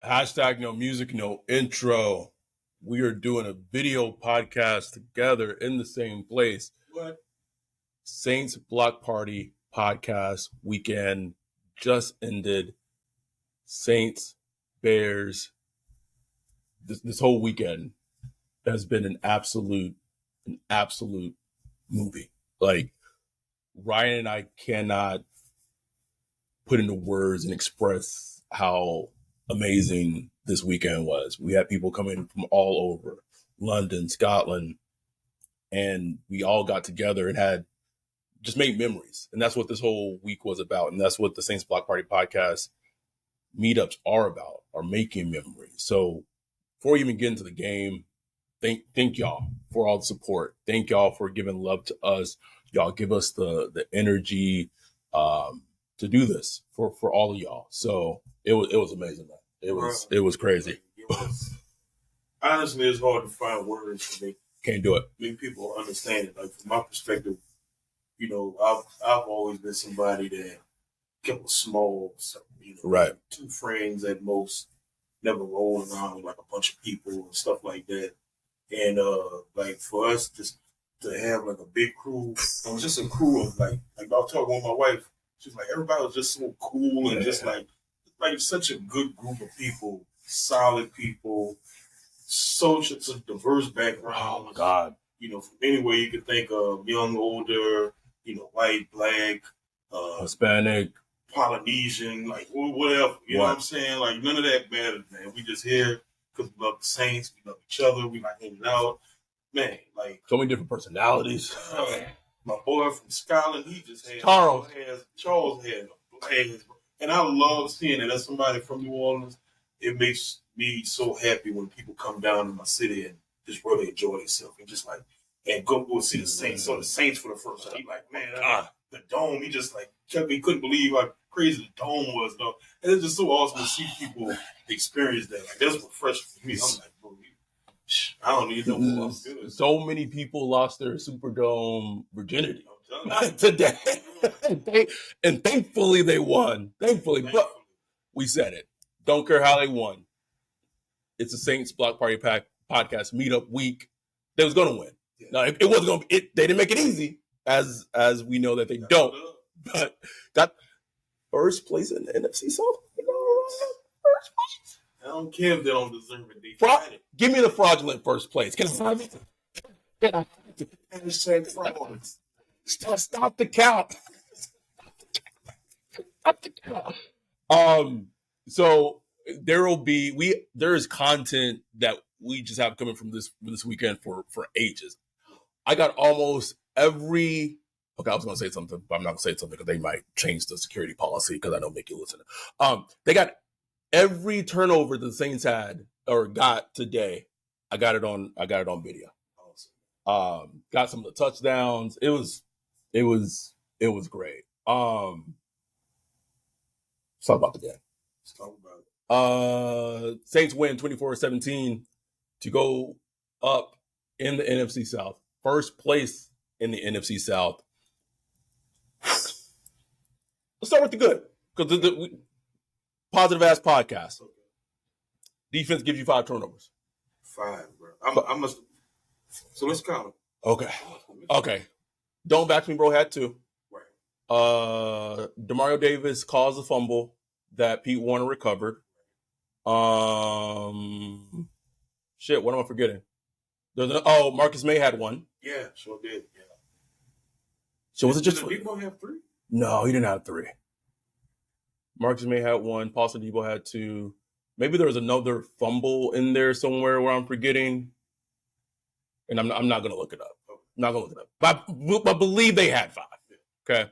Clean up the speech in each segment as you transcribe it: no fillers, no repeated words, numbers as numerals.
Hashtag no music, no intro. We are doing a video podcast together in the same place. What? Saints Block Party podcast weekend just ended. Saints, Bears. This whole weekend has been an absolute movie. Like, Ryan and I cannot put into words and express how amazing this weekend was. We had people coming from all over London, Scotland, and we all got together and had just made memories. And that's what this whole week was about. And that's what the Saints Block Party podcast meetups are about, are making memories. So before we even get into the game, thank y'all for all the support. Thank y'all for giving love to us. Y'all give us the energy to do this for all of y'all. So it was amazing, man. It was crazy. Honestly, it's hard to find words to Can't do it. make people understand it. Like, from my perspective, I've always been somebody that kept a small, Right. 2 friends at most, never rolled around with like a bunch of people and stuff like that. And like, for us just to have like a big crew, it was just a crew of like I was talking with my wife. She's like, everybody was just so cool and just like such a good group of people, solid people, such a diverse background. Oh God. From anywhere you could think of, young, older, white, black, Hispanic, Polynesian, like whatever. You know what I'm saying? Like, none of that matters, man. We just here because we love the Saints, we love each other, we like hanging out. Man, like, so many different personalities. My boy from Scotland, he just had Charles had a blast. And I love seeing it. As somebody from New Orleans, it makes me so happy when people come down to my city and just really enjoy themselves and just like, and go see the Saints. So the Saints for the first time. He like, man, the dome, he just like he couldn't believe how crazy the dome was, though. And it's just so awesome to see people experience that. Like, that's refreshing for me. I'm like, bro, I don't need no more. So many people lost their Superdome virginity today. and thankfully they won. Thankfully. But we said it. Don't care how they won. It's a Saints Block Party podcast meetup week. They was going to win. Yeah. Now, it wasn't going to be, they didn't make it easy, as we know that they don't. But got first place in the NFC South. First place. I don't care if they don't deserve it. Give me the fraudulent first place. Can I have it? Stop the count. Stop the count. So there is content that we just have coming from this weekend for ages. I got almost every. Okay, I was going to say something, but I'm not going to say something because they might change the security policy because I know Mickey listen. They got every turnover the Saints had or got today. I got it on video. Got some of the touchdowns. It was great. Let's talk about the game. Let's talk about it. Saints win 24-17 to go up in the NFC South. First place in the NFC South. Let's start with the good, because the positive ass podcast. Okay. Defense gives you 5 turnovers. 5, bro. I must. So let's count them. Okay. Don't back me, bro. Had 2. Right. Demario Davis caused a fumble that Pete Warner recovered. Shit. What am I forgetting? Marcus May had 1. Yeah, sure did. Yeah. So was it just? Did Debo have 3? No, he didn't have 3. Marcus May had 1. Paul Debo had 2. Maybe there was another fumble in there somewhere where I'm forgetting, and I'm not gonna look it up. I'm not gonna look it up. But I believe they had 5. Okay.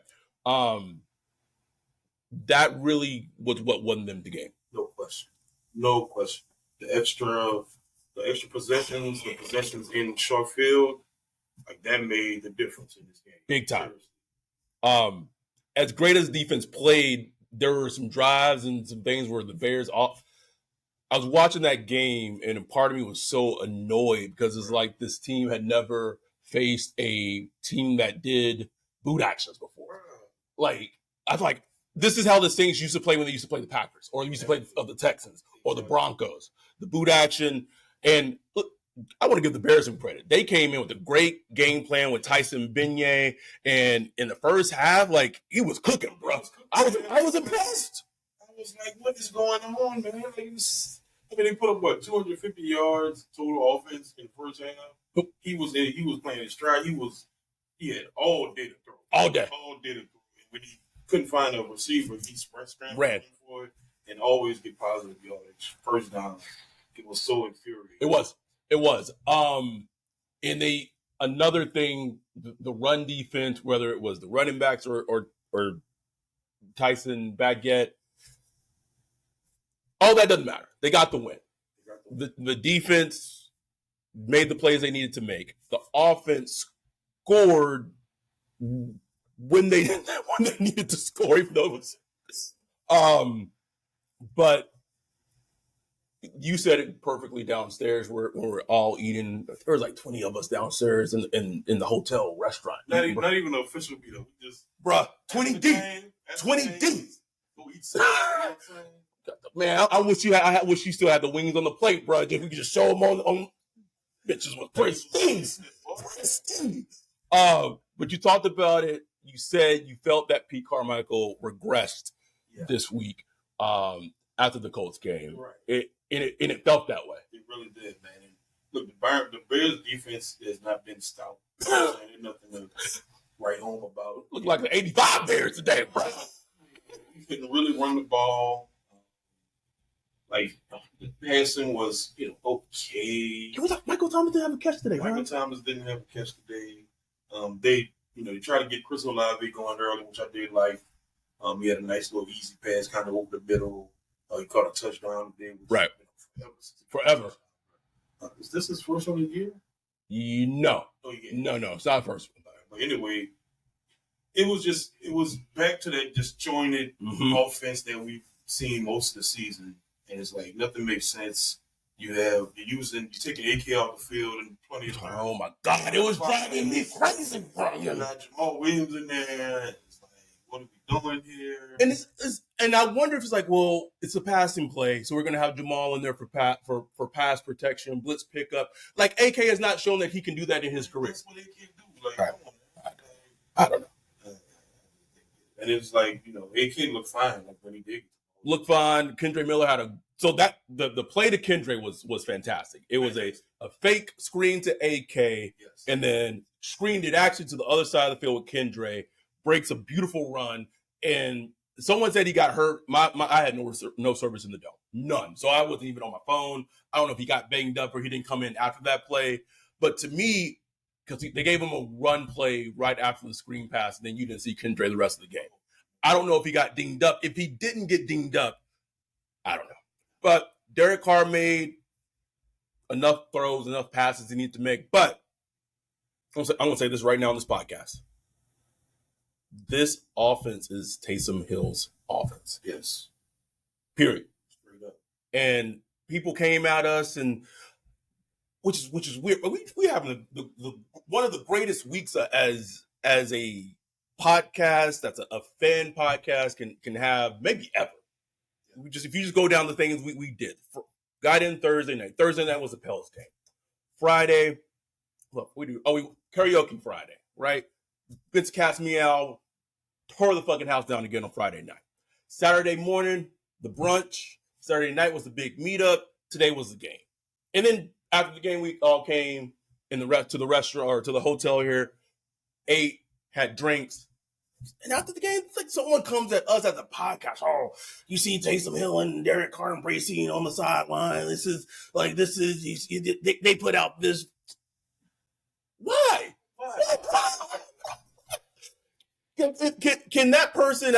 That really was what won them the game. No question. The extra possessions, the possessions in short field, like, that made the difference in this game. Big time. Seriously. As great as defense played, there were some drives and some things where the Bears off. I was watching that game, and a part of me was so annoyed because it's like this team had never faced a team that did boot actions before. Like, I was like, this is how the Saints used to play when they used to play the Packers, or used to play the Texans, or the Broncos. The boot action. And look, I want to give the Bears some credit. They came in with a great game plan with Tyson Beignet, and in the first half, like, he was cooking, bro. I was impressed. I was like, what is going on, man? Like, they put up 250 yards total offense in the first half. He was playing in stride. He had all day to throw. All day. All day to throw. And when he couldn't find a receiver, he scrambled ran for it and always get positive yardage. First down. It was so infuriating. It was. And another thing, the run defense, whether it was the running backs or Tyson Baguette, all that doesn't matter. They got the win. The defense made the plays they needed to make. The offense scored when they needed to score, even though it was. But you said it perfectly downstairs when we're all eating. There was like 20 of us downstairs in the hotel restaurant. Not even an official meetup. Just bruh, 20 deep. 20 deep. Man, I wish you still had the wings on the plate, bro. If you could just show them on bitches with pristine. But you talked about it. You said you felt that Pete Carmichael regressed this week after the Colts game. Right. It felt that way. It really did, man. And look, the Bears defense has not been stout. There's nothing to write home about. Looked like the 85 Bears today, bro. You couldn't really run the ball. Like, the passing was, okay. Michael Thomas didn't have a catch today, Michael Thomas didn't have a catch today. They tried to get Chris Olave going early, which I did like. He had a nice little easy pass kind of over the middle. He caught a touchdown today. Right. Forever. Is this his first one of the year? No. Oh, yeah. No. It's not first one. But anyway, it was back to that disjointed offense that we've seen most of the season. And it's like nothing makes sense. You're taking AK off the field and plenty of time. Oh my God, it was driving me crazy, bro. You're not Jamal Williams in there. It's like, what are we doing here? And and I wonder if it's like, well, it's a passing play, so we're gonna have Jamal in there for pass protection, blitz pickup. Like, AK has not shown that he can do that in his career. That's what AK do. Like, right. Come on, I don't know. And it's like, AK looked fine, like when he did. Looked fine. Kendre Miller had that the play to Kendre was fantastic. It was a fake screen to AK, and then screened it actually to the other side of the field with Kendre, breaks a beautiful run, and someone said he got hurt. I had no service in the dome, none. So I wasn't even on my phone. I don't know if he got banged up or he didn't come in after that play. But to me, because they gave him a run play right after the screen pass, and then you didn't see Kendre the rest of the game. I don't know if he got dinged up. If he didn't get dinged up, I don't know. But Derek Carr made enough throws, enough passes he needed to make. But I'm going to say this right now on this podcast. This offense is Taysom Hill's offense. Yes. Period. Straight up. And people came at us, and which is weird. But we have one of the greatest weeks as a podcast that's a fan podcast can have maybe ever. If you just go down the things we did. Got in Thursday night. Thursday night was the Pels game. Friday, look, we karaoke Friday, right? Vince Cat's Meow tore the fucking house down again on Friday night. Saturday morning, the brunch. Saturday night was the big meetup. Today was the game. And then after the game, we all came to the restaurant or to the hotel here, ate, had drinks. And after the game, it's like someone comes at us at the podcast. Oh, you see Taysom Hill and Derek Carr embracing on the sideline. They put out this. Why? Can that person?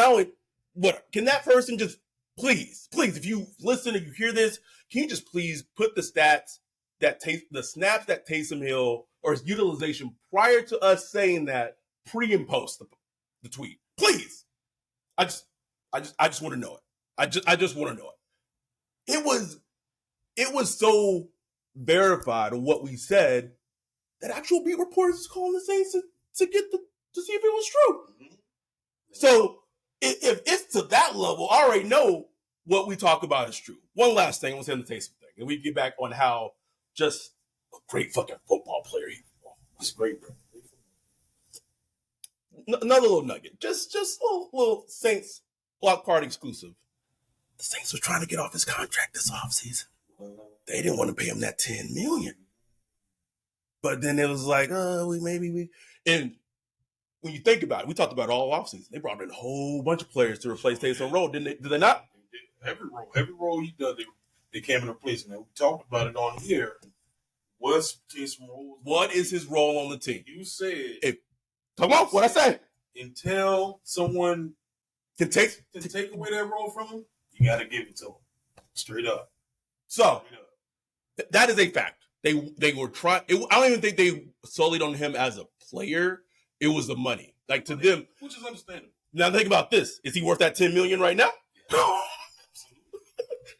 Can that person just please, if you listen, if you hear this, can you just please put the stats the snaps that Taysom Hill or his utilization prior to us saying that pre and post the tweet, please. I just want to know it. I just want to know it. It was so verified of what we said that actual beat reporters is calling the Saints to see if it was true. Mm-hmm. So if it's to that level, I already know what we talk about is true. One last thing, let's end the Taysom thing, and we get back on how just a great fucking football player he was. He's great, bro. Another little nugget, just little Saints block party exclusive. The Saints were trying to get off his contract this offseason. They didn't want to pay him that $10 million. But then it was like, and when you think about it, we talked about it all offseason. They brought in a whole bunch of players to replace Taysom Rowe, didn't they? Did they not? Every role he done, they came in replacing him. We talked about it on here. What's Taysom Rowe? What is his role on the team? You said. Come on, what I say? Until someone can take away that role from him, you got to give it to him. Straight up. So, that is a fact. They were trying. I don't even think they solely on him as a player. It was the money. Like to them. Which is understandable. Now think about this. Is he worth that $10 million right now? No.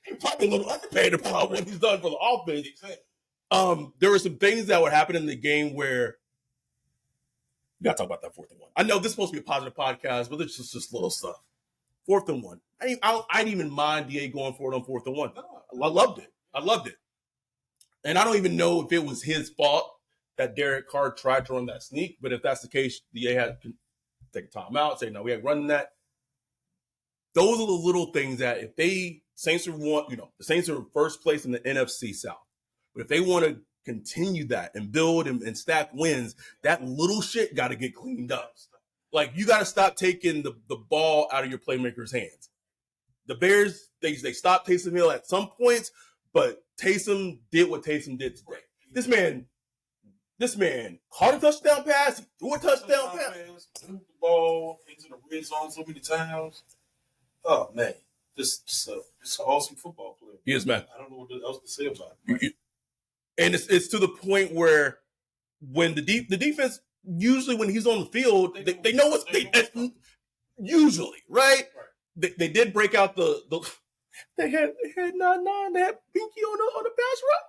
He's probably a little underpaid about what he's done for the offense. Exactly. There were some things that would happen in the game where we got to talk about that 4th and 1. I know this is supposed to be a positive podcast, but it's just little stuff. 4th and 1. I didn't even mind DA going for it on 4th and 1. I loved it. And I don't even know if it was his fault that Derek Carr tried to run that sneak, but if that's the case, DA had to take a timeout, say, no, we ain't running that. Those are the little things that if the Saints the Saints are first place in the NFC South. But if they want to continue that and build and stack wins, that little shit got to get cleaned up. Like, you got to stop taking the ball out of your playmakers' hands. The Bears, they stopped Taysom Hill at some points, but Taysom did what Taysom did today. This man caught a touchdown pass, threw a touchdown pass, threw the ball into the red zone so many times. Oh, man. This an awesome football player. He is, man. I don't know what else to say about it. And it's to the point where when the defense, usually when he's on the field, they know what's usually, right? They did break out the they had 9-9, they had Binky on the pass run.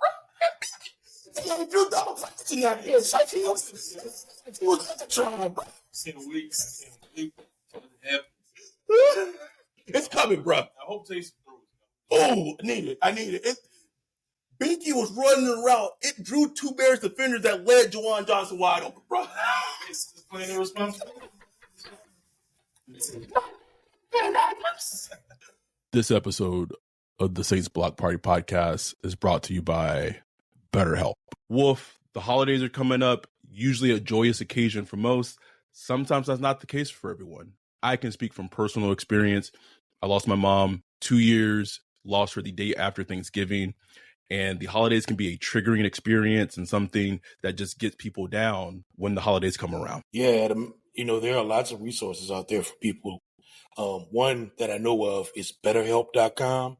It's coming, bro. I hope Taysom throws. Oh, I need it. Binky was running the route. It drew 2 Bears defenders that led Juwan Johnson wide open, bro. It's playing irresponsible. This episode of the Saints Block Party podcast is brought to you by BetterHelp. Wolf, the holidays are coming up, usually a joyous occasion for most. Sometimes that's not the case for everyone. I can speak from personal experience. I lost my mom 2 years, lost her the day after Thanksgiving. And the holidays can be a triggering experience and something that just gets people down when the holidays come around. Yeah, Adam, there are lots of resources out there for people. One that I know of is BetterHelp.com.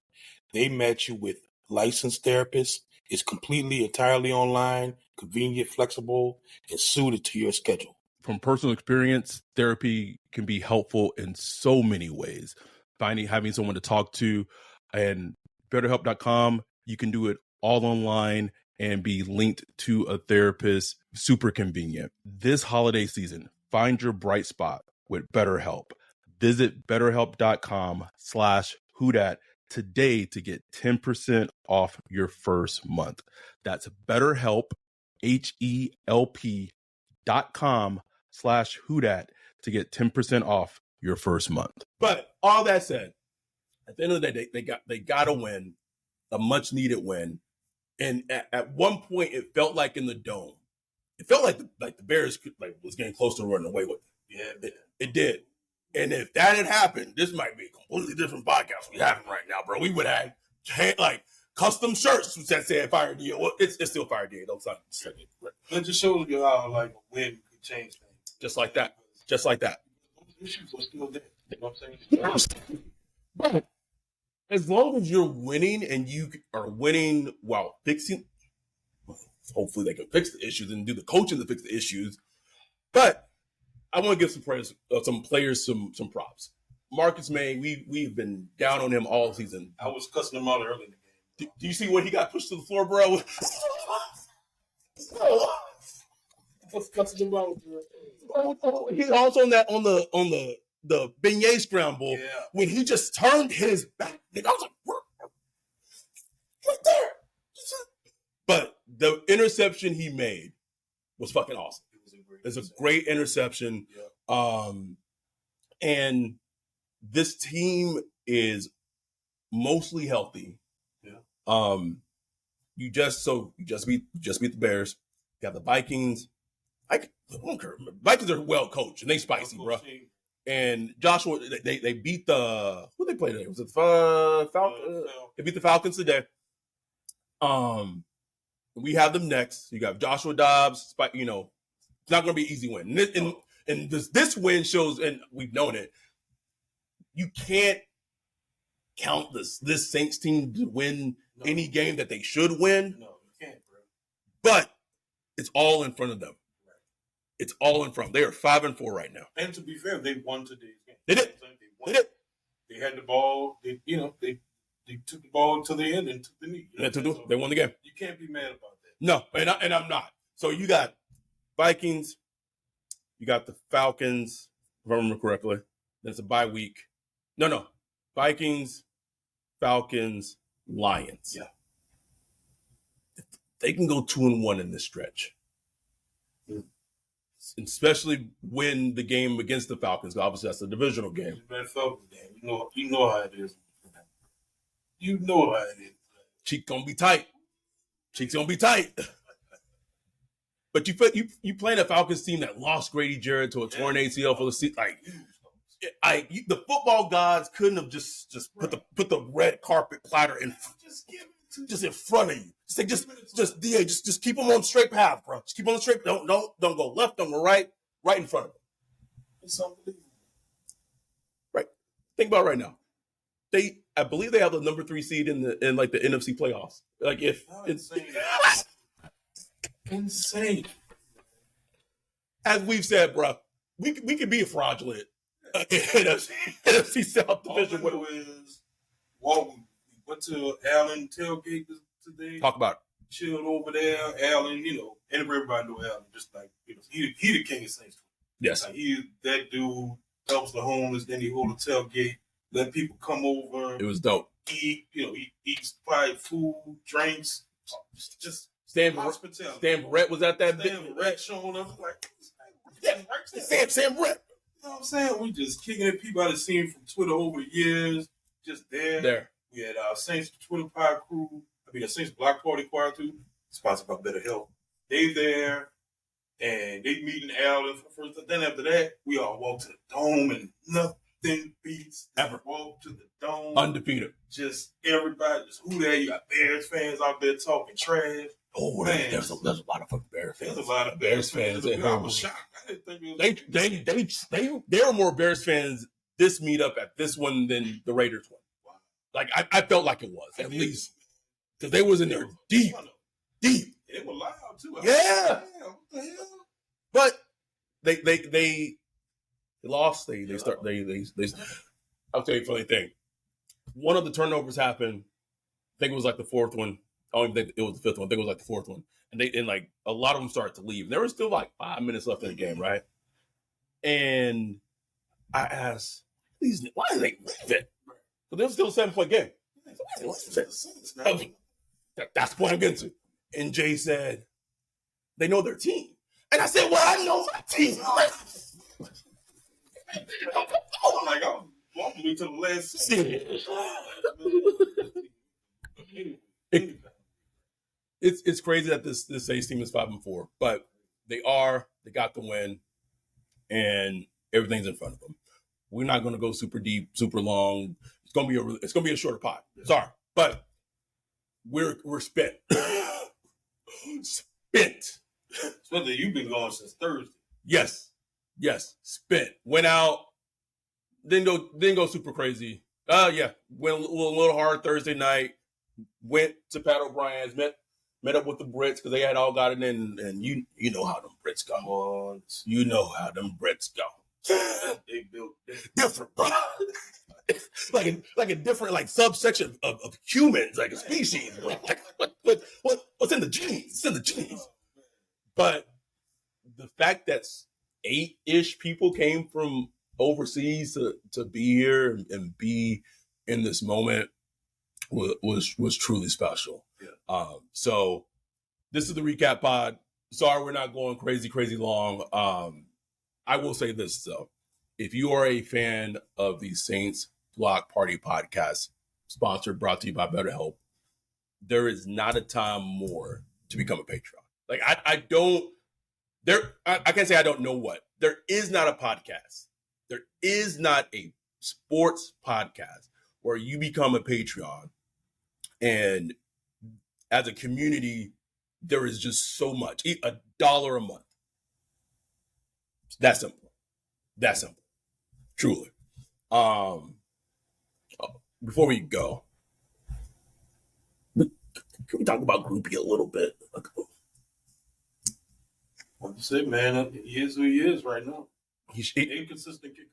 They match you with licensed therapists. It's completely, entirely online, convenient, flexible, and suited to your schedule. From personal experience, therapy can be helpful in so many ways. Having someone to talk to, and BetterHelp.com, you can do it all online and be linked to a therapist. Super convenient. This holiday season, find your bright spot with BetterHelp. Visit BetterHelp.com/whodat today to get 10% off your first month. That's BetterHelp, HELP.com/whodat to get 10% off your first month. But all that said, at the end of the day, they got to win, a much needed win. And at one point, it felt like in the dome, it felt like the Bears was getting close to running away with it. Yeah, it did. And if that had happened, this might be a completely different podcast we having right now, bro. We would have custom shirts that said Fire DA. Well, it's still Fire DA. Don't sound it. It just shows you how a win could change things. Just like that. Those issues are still there. You know what I'm saying? But as long as you're winning and you are winning while fixing, hopefully they can fix the issues and do the coaching to fix the issues. But I want to give some players some props. Marcus May, we've been down on him all season. I was cussing him out early in the game. Do you see when he got pushed to the floor, bro? I was cussing him out. He also on the the beignet scramble when he just turned his back. I was like, right there. But the interception he made was fucking awesome. It's a great interception. And this team is mostly healthy. You just beat the Bears. You got the Vikings. I don't care. Vikings are well coached and they spicy, bro. And Joshua, they beat who they played today? Was it Falcons? They beat the Falcons today. We have them next. You got Joshua Dobbs. You know, it's not going to be an easy win. And this win shows, and we've known it. You can't count this Saints team to win any game that they should win. No, you can't, bro. But it's all in front of them. Right. It's all in front. They are 5-4 right now. And to be fair, they won today's game. They did. They did. They had the ball. They took the ball to the end and took the knee. They won the game. You can't be mad about that. No, and I'm not. So you got Vikings. You got the Falcons, if I remember correctly. Then it's a bye week. No. Vikings, Falcons, Lions. Yeah. They can go 2-1 in this stretch. Especially win the game against the Falcons. Obviously, that's a divisional game. Falcons game. You know how it is. You know how it is. Cheek gonna be tight. Cheek's gonna be tight. But you playing a Falcons team that lost Grady Jarrett to a torn ACL for the season. The football gods couldn't have just put the red carpet platter in front of you. Just keep them on the straight path, bro. Just keep on the straight. Don't go left, don't go right in front of them. It's unbelievable. Right. Think about it right now. I believe they have the number 3 seed in the NFC playoffs. Like if it's insane. As we've said, bro, we could be a fraudulent NFC South division. All I know is, we went to Allen tailgate today. Talk about it. Chilled over there, Allen. And everybody know Allen. Just like he the king of Saints. Yes, like that dude helps the homeless. Then he hold a tailgate, let people come over. It was dope. Eat, he eats food, drinks, just Stan hospitality. Stan Barrett was at that. Stan Barrett showing up like Sam Barrett. You know what I'm saying? We just kicking at people I've seen from Twitter over the years. Just there. We had our Saints Twitter Pie crew. The Saints Block Party Choir too, sponsored by Better Health. They there, and they meeting Allen for the first time. Then after that, we all walk to the dome, and nothing beats ever walk to the dome. Undefeated. Just everybody, just who there. You got Bears fans out there talking trash. Oh, man. There's a lot of fucking Bears fans. There's a lot of Bears fans. I was shocked. I didn't think there were more Bears fans this meetup at this one than the Raiders one. Wow. Like I felt like it was at least because they was in there deep. It was loud too. Yeah. What the hell? But they lost. They I'll tell you a funny thing. One of the turnovers happened. I think it was like the fourth one. I don't even think it was the fifth one. I think it was like the fourth one. And like a lot of them started to leave. There was still like 5 minutes left in the game, right? And I asked, why are they leaving? But there was still a 7-point game. That's the point I'm getting to. And Jay said, they know their team. And I said, well, I know my team. I'm like, I'm walking me to the last season. It's crazy that this Saints team is 5-4, but they got the win, and everything's in front of them. We're not going to go super deep, super long. It's going to be a shorter pod. Sorry, but we're spent. Spent. Especially you've been going since Thursday. Yes, spent. Went out. Didn't go super crazy. Yeah, went a little hard Thursday night. Went to Pat O'Brien's. Met up with the Brits because they had all got it in, and you know how them Brits go. You know how them Brits go. They built different, bro. like a different like subsection of humans, like a species. Like what's in the genes? It's in the genes. But the fact that 8-ish people came from overseas to be here and be in this moment was truly special. Yeah. So this is the recap pod. Sorry, we're not going crazy long. I will say this though. If you are a fan of the Saints Block Party podcast, sponsored, brought to you by BetterHelp, there is not a time more to become a Patreon. Like I don't I can't say I don't know what. There is not a podcast. There is not a sports podcast where you become a Patreon, and as a community, there is just so much. $1 a month. That simple. That simple. Truly. Before we go, can we talk about Groupie a little bit? That's it, man. He is who he is right now. He's Inconsistent kicker.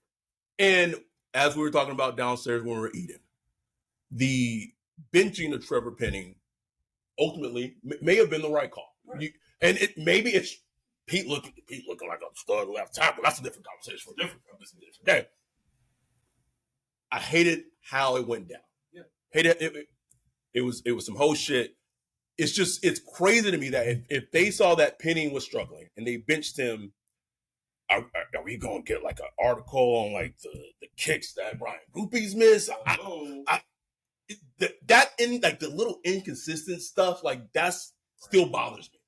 And as we were talking about downstairs when we were eating, the benching of Trevor Penning ultimately may have been the right call. Right. And maybe it's Pete looking like a stud left tackle. That's a different conversation for a different day. I hated how it went down. Yeah. Hated it. It was some whole shit. It's crazy to me that if they saw that Penning was struggling and they benched him, are we gonna get like an article on like the kicks that Brian Groupie's missed? That in like the little inconsistent stuff, like that's still bothers me.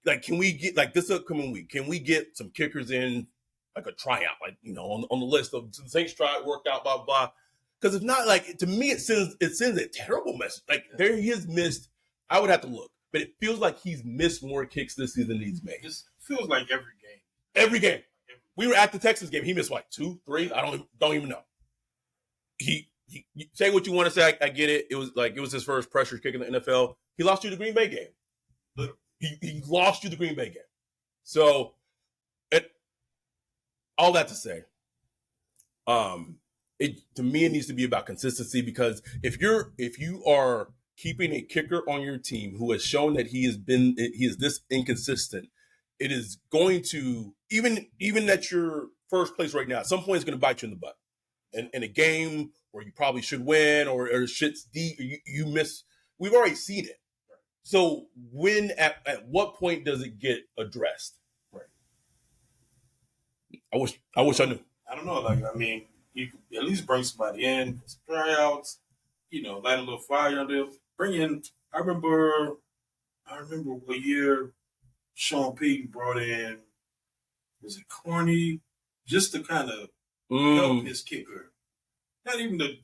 Like, can we get like this upcoming week? Can we get some kickers in like a tryout, like on the list of the Saints try worked out, blah blah. Because if not, like to me, it sends a terrible message. Like there he has missed. I would have to look, but it feels like he's missed more kicks this season than he's made. It feels like every game. Every game. We were at the Texas game. He missed like 2, 3. I don't even know. He say what you want to say. I get it. It was his first pressure kick in the NFL. He lost you the Green Bay game. He lost you the Green Bay game. So, all that to say, to me it needs to be about consistency, because if you are keeping a kicker on your team who has shown that he is this inconsistent, it is going to even at your first place right now, at some point it's going to bite you in the butt. In a game where you probably should win or shit's deep, you miss. We've already seen it. So when at what point does it get addressed? Right. I wish I knew. I don't know. Like, I mean, you could at least bring somebody in, some tryouts, light a little fire under. Bring in. I remember what year Sean Payton brought in, was it Corny, just to kind of help his kicker. Not even the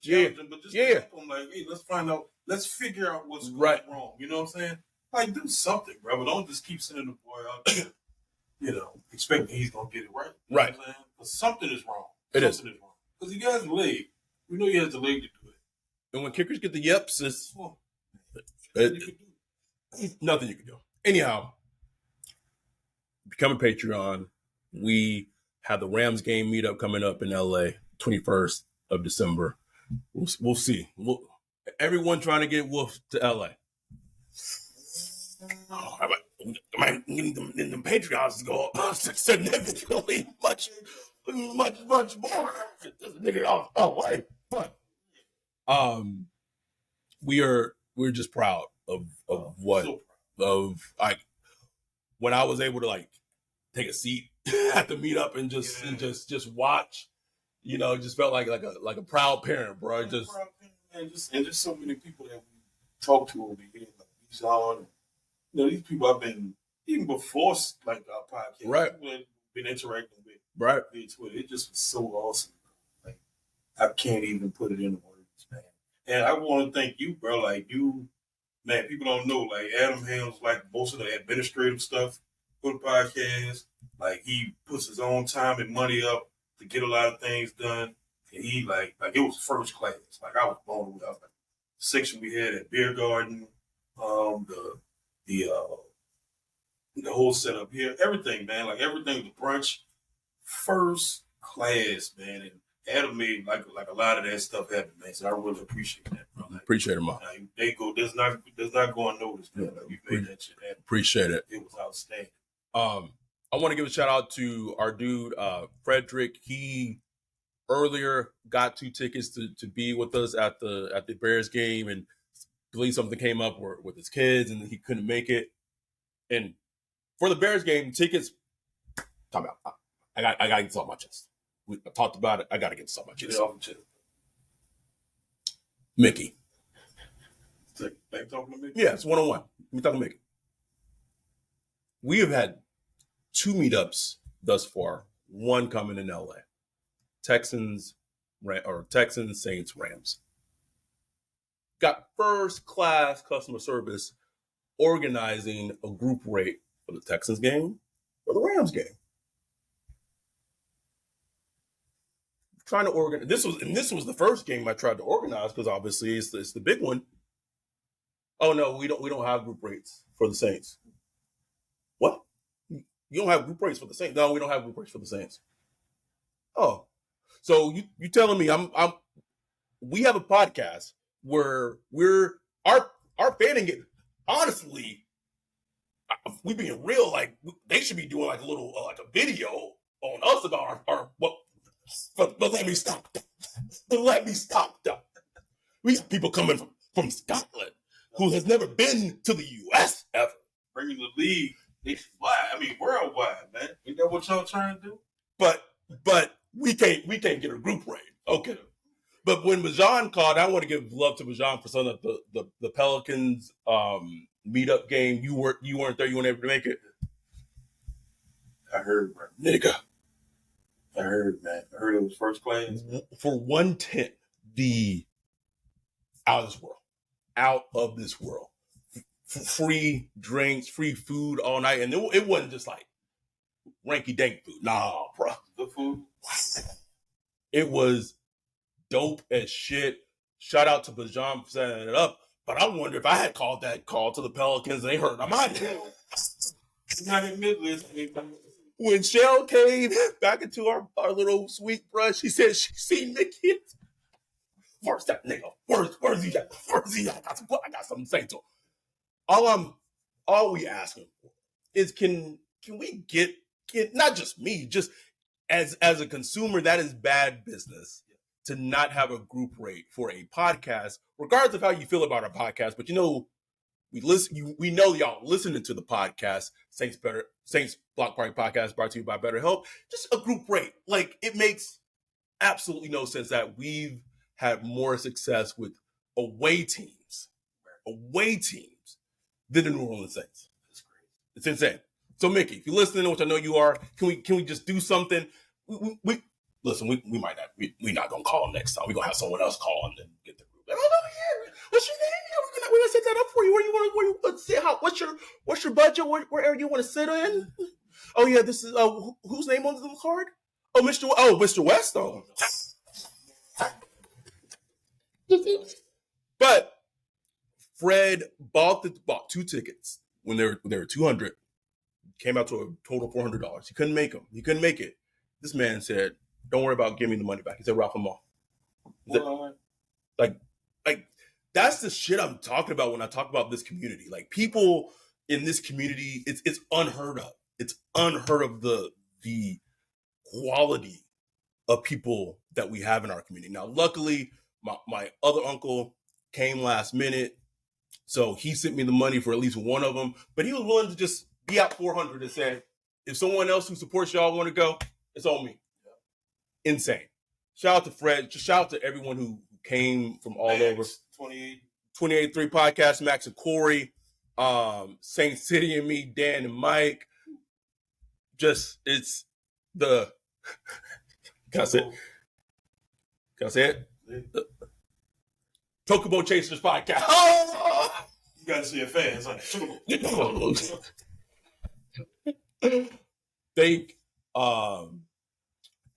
challenge him, but just to help him. Like, hey, let's find out. Let's figure out what's going wrong. You know what I'm saying? Like, do something, bro. But don't just keep sending the boy out there, expecting he's gonna get it right. You know what I'm saying? But something is wrong. Something is wrong. Because he has the leg. We know he has the leg to do it. And when kickers get the yips, it's nothing you can do. Anyhow, become a Patreon. We have the Rams game meetup coming up in LA, 21st of December. We'll see. Everyone trying to get Wolf to LA. I might need them Patreons to go up significantly much more. But we're just proud of when I was able to like take a seat at the meetup and just watch, just felt like a proud parent, bro. Just so many people that we talk to over the years, like Bijan, these people I've been even before like our podcast, right? People that been interacting with, right? Via Twitter. It just was so awesome. Like I can't even put it into words, man. And I want to thank you, bro. Like you, man. People don't know, like Adam handles like most of the administrative stuff for the podcast. Like he puts his own time and money up to get a lot of things done. And he like it was first class. Like I was blown away. I was like, the section we had at Beer Garden, the whole setup here, everything, man. Like everything, the brunch, first class, man. And Adam made like a lot of that stuff happen, man. So I really appreciate that, bro. Like, appreciate it, man. They go. Does not go unnoticed, man. Like, you made that shit happen. Appreciate it. It was outstanding. I want to give a shout out to our dude, Frederick. He earlier got 2 tickets to be with us at the Bears game, and I believe something came up with his kids and he couldn't make it. And for the Bears game, tickets. Talk about. I got to get this off my chest. We talked about it. I got to get this off my chest. Mickey. Talking to Mickey? Yeah, it's 1-on-1. Let me talk to Mickey. We have had 2 meetups thus far. One coming in LA. Texans, Saints, Rams. Got first class customer service organizing a group rate for the Texans game, for the Rams game. Trying to organize this was the first game I tried to organize because obviously it's the big one. Oh no, we don't have group rates for the Saints. What? You don't have group rates for the Saints? No, we don't have group rates for the Saints. Oh, so you telling me we have a podcast where our fanning it honestly, we being real, like they should be doing like a little like a video on us about our what. But let me stop. Let me stop. We got people coming from Scotland who has never been to the U.S. ever. Bringing the league nationwide. I mean, worldwide, man. Ain't that what y'all trying to do? But we can't get a group rate. Okay. But when Bajan called, I want to give love to Bajan for some of the Pelicans meetup game. You weren't there. You weren't able to make it. I heard, bro. Nigga. I heard, man. I heard it was first class. For 110, the out of this world. Free drinks, free food all night. And it wasn't just like ranky dank food. Nah, bro. Good food. It was dope as shit. Shout out to Bajan for setting it up. But I wonder if I had called that call to the Pelicans and they heard I'm out here. Not in Midlands. When Shell came back into our little sweet brush, she said she seen Mickey. Where's that nigga? Where's he at? Where's he at? I got something to say to him. All we ask him for is can we get not just me, just as a consumer, that is bad business to not have a group rate for a podcast, regardless of how you feel about our podcast. But we know y'all listening to the podcast, Saints Block Party Podcast, brought to you by BetterHelp. Just a group rate. Like, it makes absolutely no sense that we've had more success with away teams than the New Orleans Saints. That's crazy. It's insane. So, Mickey, if you're listening, which I know you are, can we just do something? We listen. We might not. We're not gonna call him next time. We're gonna have someone else call him and get the group. What's your name? We're gonna set that up for you. Where you want to sit? What's your budget? Where you want to sit in? Oh yeah, this is whose name on the card? Oh, Mr. West. Oh. But Fred bought 2 tickets when they were $200. Came out to a total of $400. He couldn't make them. He couldn't make it. This man said, "Don't worry about giving me the money back." He said, "Ralph them off." Like that's the shit I'm talking about when I talk about this community. Like, people in this community, it's unheard of. It's unheard of the quality of people that we have in our community. Now, luckily, my other uncle came last minute, so he sent me the money for at least one of them. But he was willing to just be out $400 and say, if someone else who supports y'all want to go, it's on me. Yeah. Insane. Shout out to Fred. Just shout out to everyone who came from all over. 28.3 Podcast, Max and Corey, Saint City and me, Dan and Mike. Just, it's the... Can I say it? Can I say it? Yeah. Chocobo Chasers Podcast. Oh! You got to see your fans. Thank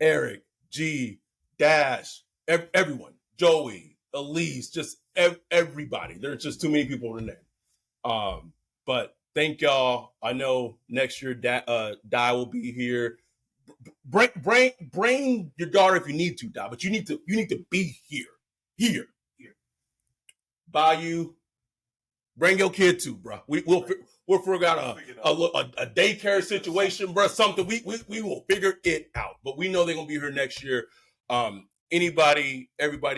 Eric, G, Dash, everyone, Joey, Elise, just everybody. There's just too many people to name. But thank y'all. I know next year Di will be here. Bring your daughter if you need to, Di, but you need to be here. Bayou, bring your kid too, bro. We'll figure out a daycare situation, bro. Something we will figure it out. But we know they're gonna be here next year. Everybody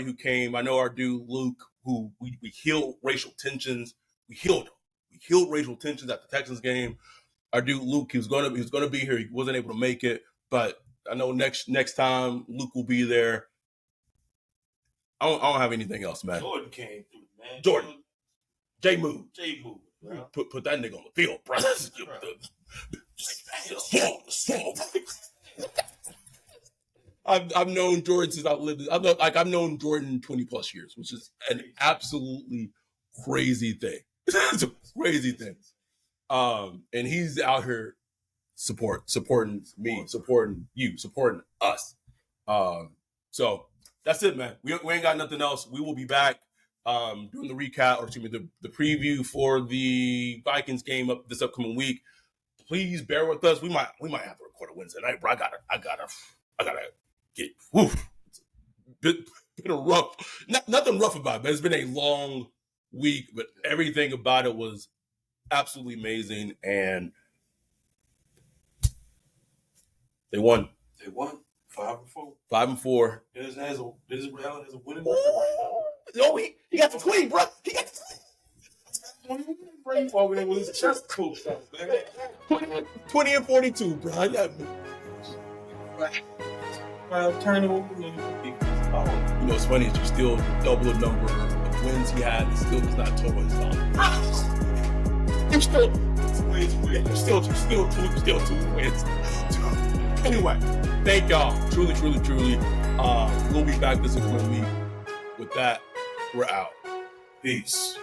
who came. I know our dude Luke, who we healed racial tensions. We healed him. We healed racial tensions at the Texans game. Our dude Luke, he was gonna be here. He wasn't able to make it, but I know next time Luke will be there. I don't have anything else, man. Jordan came through, man. Jordan. J Move. Bro. Put that nigga on the field, bro. I've known Jordan since I've lived. I've known Jordan 20 plus years, which is an absolutely crazy thing. It's a crazy thing. And he's out here supporting me, supporting you, supporting us. So that's it, man. We ain't got nothing else. We will be back doing the recap, or excuse me, the preview for the Vikings game up this upcoming week. Please bear with us. We might have to record a Wednesday night, bro. I gotta get. Woof. Been a rough. Nothing rough about it, but it's been a long week. But everything about it was absolutely amazing, and they won. 5-4. 5-4. Dennis Allen has a winning record right now. No, he got the clean, bro. He got the Brain over there with his chest pulled out, man. 20-42, bro. Turn over. You know what's funny is you still double the number of wins he had, and still does not total his dollar. You're still two wins. Anyway, thank y'all. Truly. We'll be back this upcoming week. With that, we're out. Peace.